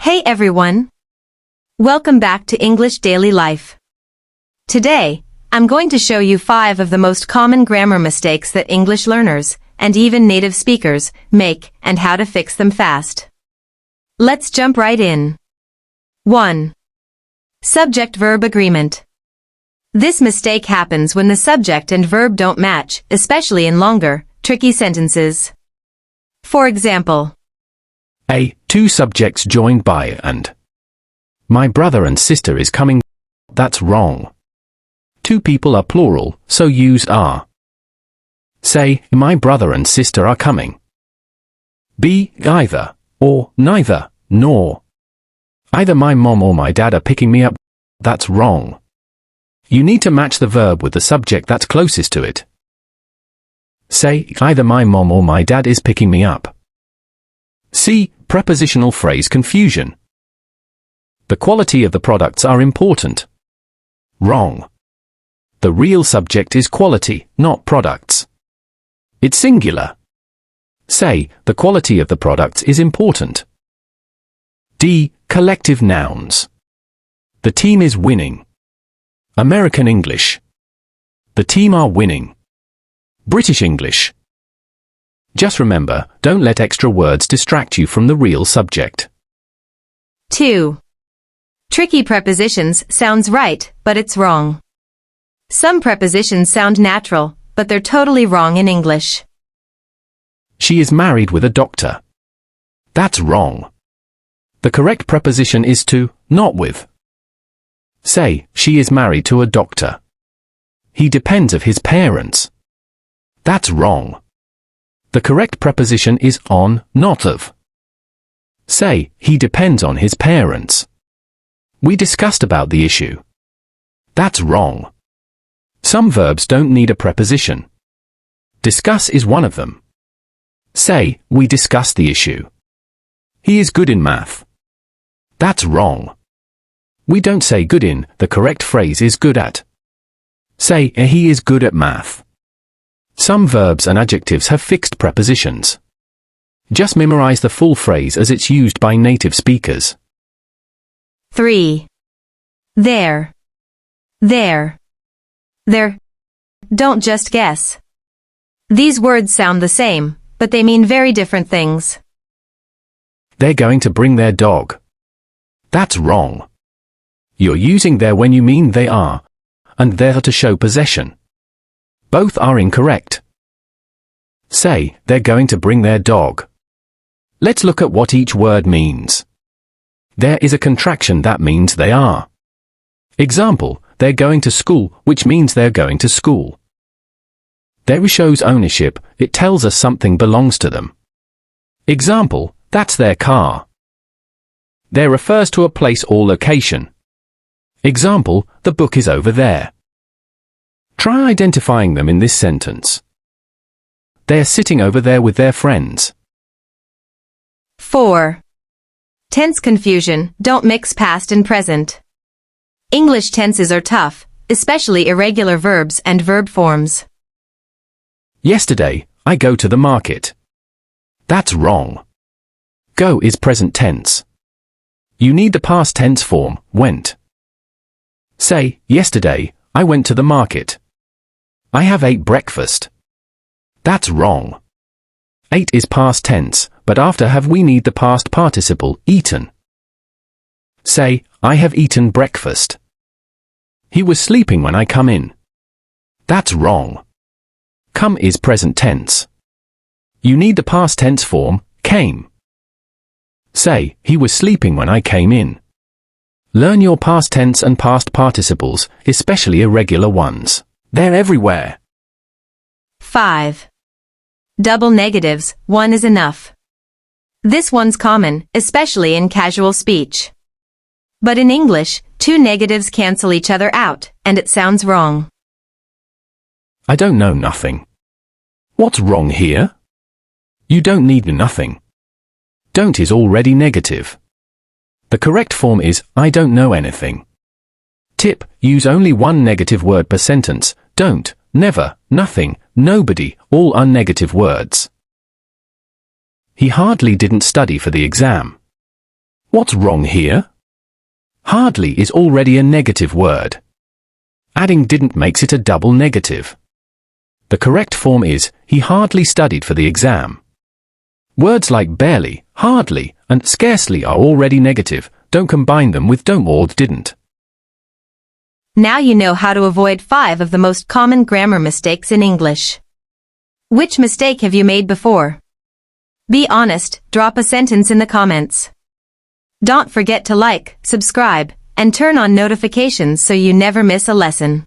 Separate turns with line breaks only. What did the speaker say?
Hey everyone! Welcome back to English Daily Life. Today, I'm going to show you 5 of the most common grammar mistakes that English learners, and even native speakers, make and how to fix them fast. Let's jump right in. 1. Subject-Verb Agreement. This mistake happens when the subject and verb don't match, especially in longer, tricky sentences. For example,
A. Two subjects joined by and. My brother and sister is coming. That's wrong. Two people are plural, so use are. Say, my brother and sister are coming. B. Either, or neither, nor. Either my mom or my dad are picking me up. That's wrong. You need to match the verb with the subject that's closest to it. Say, either my mom or my dad is picking me up. C. Prepositional phrase confusion. The quality of the products are important. Wrong. The real subject is quality, not products. It's singular. Say, the quality of the products is important. D. Collective nouns. The team is winning. American English. The team are winning. British English. Just remember, don't let extra words distract you from the real subject.
2. Tricky prepositions sounds right, but it's wrong. Some prepositions sound natural, but they're totally wrong in English.
She is married with a doctor. That's wrong. The correct preposition is to, not with. Say, she is married to a doctor. He depends of his parents. That's wrong. The correct preposition is on, not of. Say, he depends on his parents. We discussed about the issue. That's wrong. Some verbs don't need a preposition. Discuss is one of them. Say, we discussed the issue. He is good in math. That's wrong. We don't say good in, the correct phrase is good at. Say, he is good at math. Some verbs and adjectives have fixed prepositions. Just memorize the full phrase as it's used by native speakers.
3. There. There. There. Don't just guess. These words sound the same, but they mean very different things.
They're going to bring their dog. That's wrong. You're using there when you mean they are, and there to show possession. Both are incorrect. Say, they're going to bring their dog. Let's look at what each word means. There is a contraction that means they are. Example, they're going to school, which means they're going to school. There shows ownership, it tells us something belongs to them. Example, that's their car. There refers to a place or location. Example, the book is over there. Try identifying them in this sentence. They're sitting over there with their friends.
4. Tense confusion, don't mix past and present. English tenses are tough, especially irregular verbs and verb forms.
Yesterday, I go to the market. That's wrong. Go is present tense. You need the past tense form, went. Say, yesterday, I went to the market. I have ate breakfast. That's wrong. Ate is past tense, but after have we need the past participle, eaten. Say, I have eaten breakfast. He was sleeping when I come in. That's wrong. Come is present tense. You need the past tense form, came. Say, he was sleeping when I came in. Learn your past tense and past participles, especially irregular ones. They're everywhere.
5. Double negatives, one is enough. This one's common, especially in casual speech. But in English, 2 negatives cancel each other out, and it sounds wrong.
I don't know nothing. What's wrong here? You don't need nothing. Don't is already negative. The correct form is, I don't know anything. Tip, use only one negative word per sentence. Don't, never, nothing, nobody, all are negative words. He hardly didn't study for the exam. What's wrong here? Hardly is already a negative word. Adding didn't makes it a double negative. The correct form is, he hardly studied for the exam. Words like barely, hardly, and scarcely are already negative. Don't combine them with don't or didn't.
Now you know how to avoid 5 of the most common grammar mistakes in English. Which mistake have you made before? Be honest, drop a sentence in the comments. Don't forget to like, subscribe, and turn on notifications so you never miss a lesson.